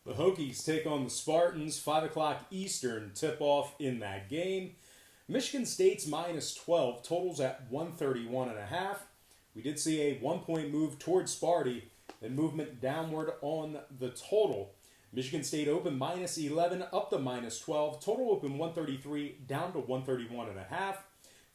The Hokies take on the Spartans, 5 o'clock Eastern tip-off in that game. Michigan State's minus 12, totals at 131.5. We did see a 1-point move towards Sparty, then movement downward on the total. Michigan State opened minus 11, up to minus 12. Total open 133, down to 131.5.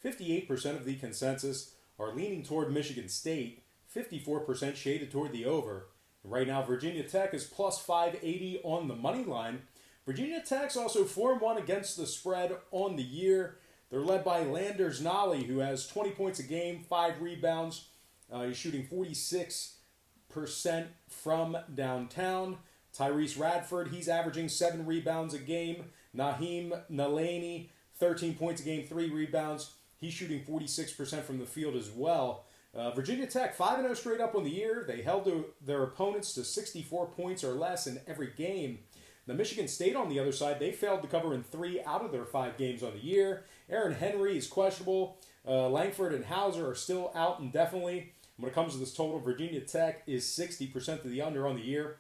58% of the consensus are leaning toward Michigan State, 54% shaded toward the over. Right now, Virginia Tech is plus 580 on the money line. Virginia Tech's also 4-1 against the spread on the year. They're led by Landers Nolly, who has 20 points a game, 5 rebounds. He's shooting 46% from downtown. Tyrese Radford, he's averaging 7 rebounds a game. Naheem Nalani, 13 points a game, 3 rebounds. He's shooting 46% from the field as well. Virginia Tech, 5-0 straight up on the year. They held their opponents to 64 points or less in every game. Now, Michigan State, on the other side, they failed to cover in 3 out of their 5 games on the year. Aaron Henry is questionable. Langford and Hauser are still out indefinitely. When it comes to this total, Virginia Tech is 60% to the under on the year.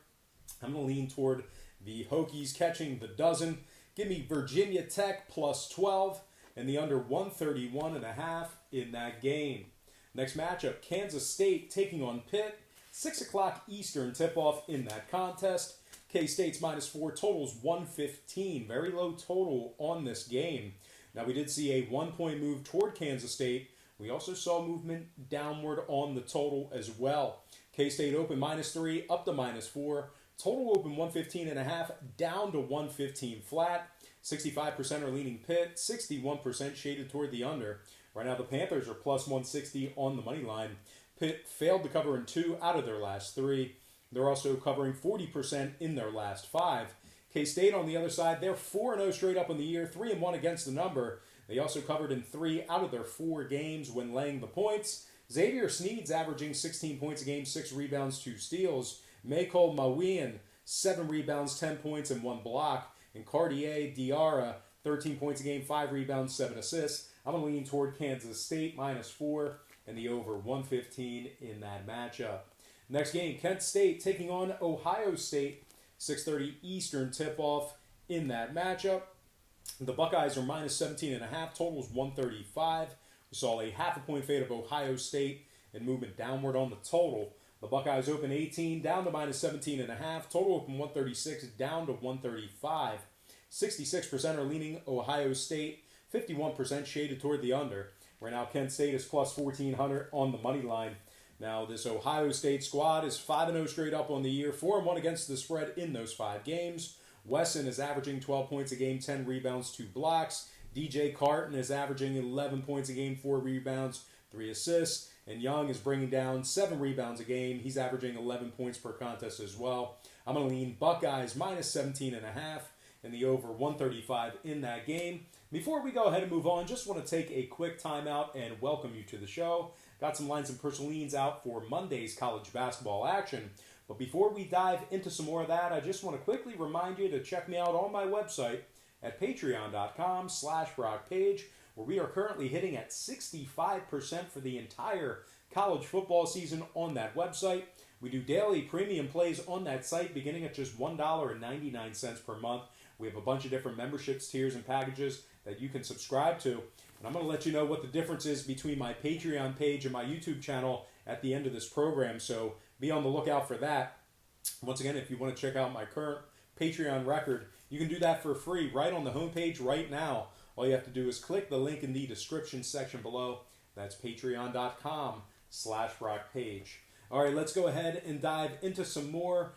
I'm going to lean toward the Hokies catching the dozen. Give me Virginia Tech plus 12 and the under 131.5 in that game. Next matchup, Kansas State taking on Pitt. 6 o'clock Eastern tip-off in that contest. K-State's minus 4, totals 115. Very low total on this game. Now, we did see a 1-point move toward Kansas State. We also saw movement downward on the total as well. K-State open minus 3, up to minus 4. Total open 115.5, down to 115 flat. 65% are leaning Pitt, 61% shaded toward the under. Right now, the Panthers are plus 160 on the money line. Pitt failed to cover in 2 out of their last 3. They're also covering 40% in their last 5. K-State, on the other side, they're 4-0 straight up on the year, 3-1 against the number. They also covered in 3 out of their 4 games when laying the points. Xavier Sneed's averaging 16 points a game, 6 rebounds, 2 steals. Maycole Mawian, 7 rebounds, 10 points, and 1 block. And Cartier Diarra, 13 points a game, 5 rebounds, 7 assists. I'm going to lean toward Kansas State, minus 4, and the over 115 in that matchup. Next game, Kent State taking on Ohio State, 6:30 Eastern tip-off in that matchup. The Buckeyes are minus 17.5, totals 135. We saw a half a point fade of Ohio State and movement downward on the total. The Buckeyes open 18, down to minus 17.5. Total open 136, down to 135. 66% are leaning Ohio State. 51% shaded toward the under. Right now, Kent State is plus 1,400 on the money line. Now, this Ohio State squad is 5-0 straight up on the year, 4-1 against the spread in those 5 games. Wesson is averaging 12 points a game, 10 rebounds, 2 blocks. DJ Carton is averaging 11 points a game, 4 rebounds, 3 assists. And Young is bringing down 7 rebounds a game. He's averaging 11 points per contest as well. I'm going to lean Buckeyes minus 17.5 and the over 135 in that game. Before we go ahead and move on, just want to take a quick timeout and welcome you to the show. Got some lines and personal leans out for Monday's college basketball action. But before we dive into some more of that, I just want to quickly remind you to check me out on my website at patreon.com/BrockPage, where we are currently hitting at 65% for the entire college football season on that website. We do daily premium plays on that site beginning at just $1.99 per month. We have a bunch of different memberships, tiers, and packages that you can subscribe to. And I'm going to let you know what the difference is between my Patreon page and my YouTube channel at the end of this program, so be on the lookout for that. Once again, if you want to check out my current Patreon record, you can do that for free right on the homepage right now. All you have to do is click the link in the description section below. That's patreon.com/BrockPage. All right, let's go ahead and dive into some more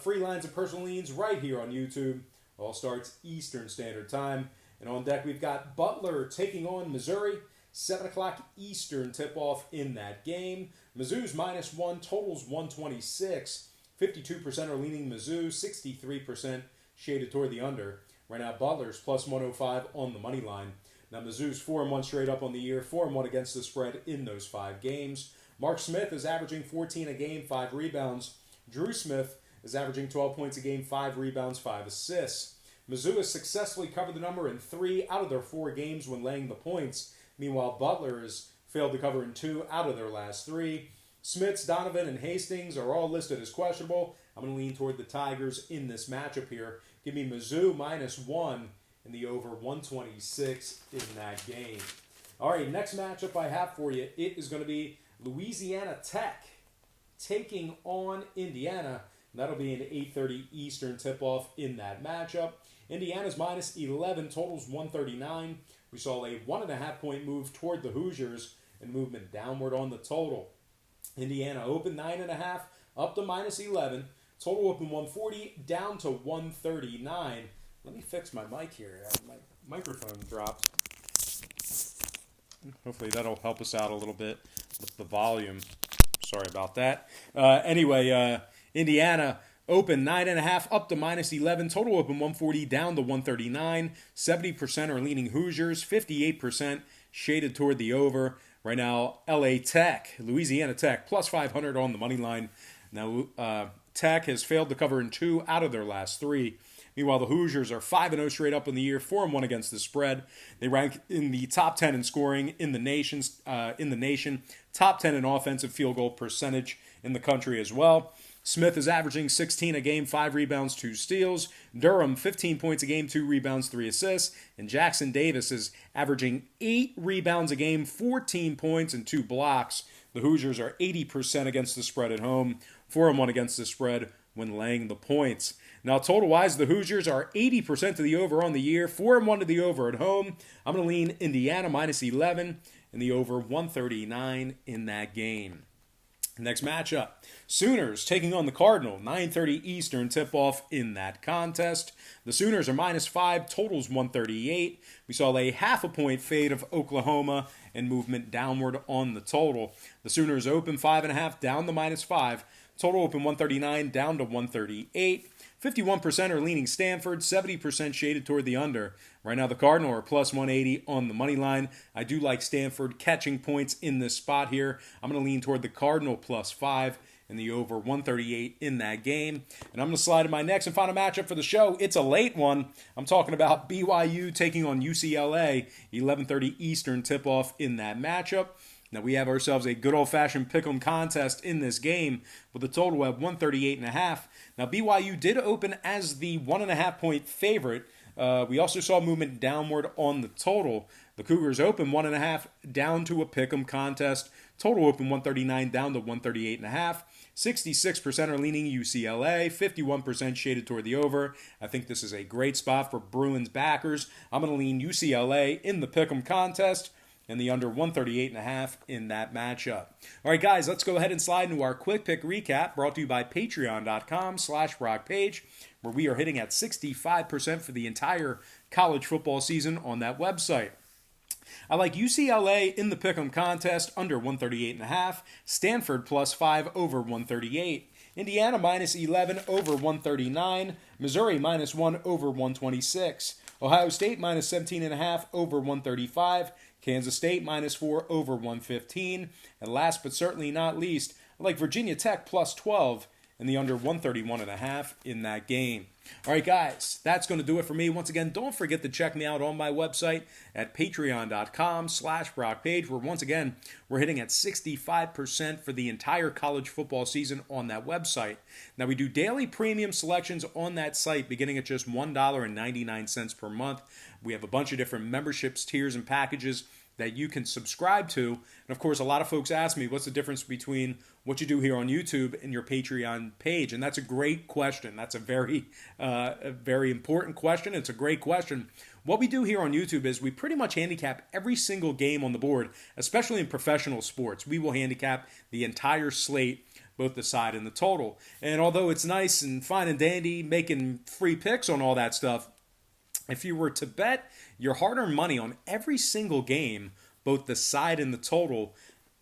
free lines and personal leans right here on YouTube. All starts Eastern Standard Time. And on deck, we've got Butler taking on Missouri. 7 o'clock Eastern tip-off in that game. Mizzou's minus 1, totals 126. 52% are leaning Mizzou, 63% shaded toward the under. Right now, Butler's plus 105 on the money line. Now, Mizzou's 4-1 straight up on the year, 4-1 against the spread in those 5 games. Mark Smith is averaging 14 a game, 5 rebounds. Drew Smith is averaging 12 points a game, 5 rebounds, 5 assists. Mizzou has successfully covered the number in 3 out of their 4 games when laying the points. Meanwhile, Butler has failed to cover in 2 out of their last 3. Smits, Donovan, and Hastings are all listed as questionable. I'm going to lean toward the Tigers in this matchup here. Give me Mizzou -1 in the over 126 in that game. All right, next matchup I have for you, it is going to be Louisiana Tech taking on Indiana. That'll be an 8:30 Eastern tip-off in that matchup. Indiana's -11, totals 139. We saw a 1.5-point move toward the Hoosiers and movement downward on the total. Indiana opened 9.5, up to -11. Total open 140, down to 139. Let me fix my mic here. My microphone dropped. Hopefully that'll help us out a little bit with the volume. Sorry about that. Anyway, Indiana open 9.5, up to -11. Total open 140, down to 139. 70% are leaning Hoosiers, 58% shaded toward the over. Right now, Louisiana Tech, +500 on the money line. Now, Tech has failed to cover in 2 out of their last 3. Meanwhile, the Hoosiers are 5-0 straight up in the year, 4-1 against the spread. They rank in the top 10 in scoring in the nation, top 10 in offensive field goal percentage in the country as well. Smith is averaging 16 a game, 5 rebounds, 2 steals. Durham, 15 points a game, 2 rebounds, 3 assists. And Jackson Davis is averaging 8 rebounds a game, 14 points, and 2 blocks. The Hoosiers are 80% against the spread at home, 4-1 against the spread when laying the points. Now, total-wise, the Hoosiers are 80% to the over on the year, 4-1 to the over at home. I'm going to lean Indiana -11 and the over 139 in that game. Next matchup, Sooners taking on the Cardinal, 9:30 Eastern tip-off in that contest. The Sooners are -5, totals 138. We saw a 0.5-point fade of Oklahoma and movement downward on the total. The Sooners open 5.5, down to -5. Total open 139, down to 138. 51% are leaning Stanford, 70% shaded toward the under. Right now, the Cardinal are +180 on the money line. I do like Stanford catching points in this spot here. I'm going to lean toward the Cardinal +5 and the over 138 in that game. And I'm going to slide to my next and final matchup for the show. It's a late one. I'm talking about BYU taking on UCLA, 11:30 Eastern tip-off in that matchup. Now, we have ourselves a good old-fashioned pick'em contest in this game with a total at 138.5. Now, BYU did open as the 1.5-point favorite. We also saw movement downward on the total. The Cougars open 1.5 down to a pick'em contest. Total open 139 down to 138.5. 66% are leaning UCLA, 51% shaded toward the over. I think this is a great spot for Bruins backers. I'm going to lean UCLA in the pick'em contest and the under 138.5 in that matchup. All right, guys, let's go ahead and slide into our quick pick recap brought to you by patreon.com/BrockPage, where we are hitting at 65% for the entire college football season on that website. I like UCLA in the pick'em contest under 138.5, Stanford +5 over 138, Indiana -11 over 139, Missouri -1 over 126, Ohio State -17.5 over 135, Kansas State -4 over 115, and last but certainly not least, I like Virginia Tech +12 and the under 131.5 in that game. All right, guys, that's going to do it for me. Once again, don't forget to check me out on my website at patreon.com/BrockPage, where once again, we're hitting at 65% for the entire college football season on that website. Now, we do daily premium selections on that site beginning at just $1.99 per month. We have a bunch of different memberships, tiers, and packages that you can subscribe to. And of course, a lot of folks ask me, what's the difference between what you do here on YouTube and your Patreon page? And that's a great question. That's a very important question. It's a great question. What we do here on YouTube is we pretty much handicap every single game on the board, especially in professional sports. We will handicap the entire slate, both the side and the total. And although it's nice and fine and dandy making free picks on all that stuff, if you were to bet your hard-earned money on every single game, both the side and the total,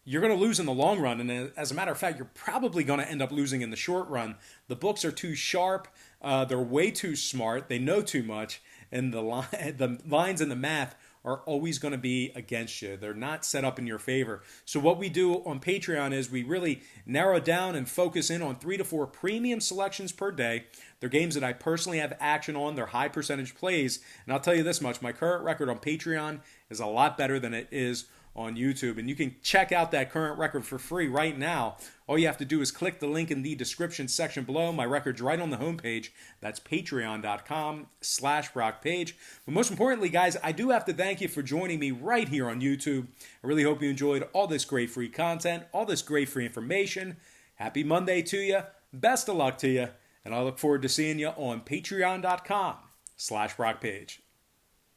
you're going to lose in the long run. And as a matter of fact, you're probably going to end up losing in the short run. The books are too sharp. They're way too smart. They know too much. And the lines and the math are always going to be against you. They're not set up in your favor. So what we do on Patreon is we really narrow down and focus in on 3 to 4 premium selections per day. They're games that I personally have action on. They're high percentage plays. And I'll tell you this much, my current record on Patreon is a lot better than it is on YouTube. And you can check out that current record for free right now. All you have to do is click the link in the description section below. My record's right on the homepage. That's patreon.com/BrockPage. But most importantly, guys, I do have to thank you for joining me right here on YouTube. I really hope you enjoyed all this great free content, all this great free information. Happy Monday to you. Best of luck to you. And I look forward to seeing you on patreon.com/BrockPage.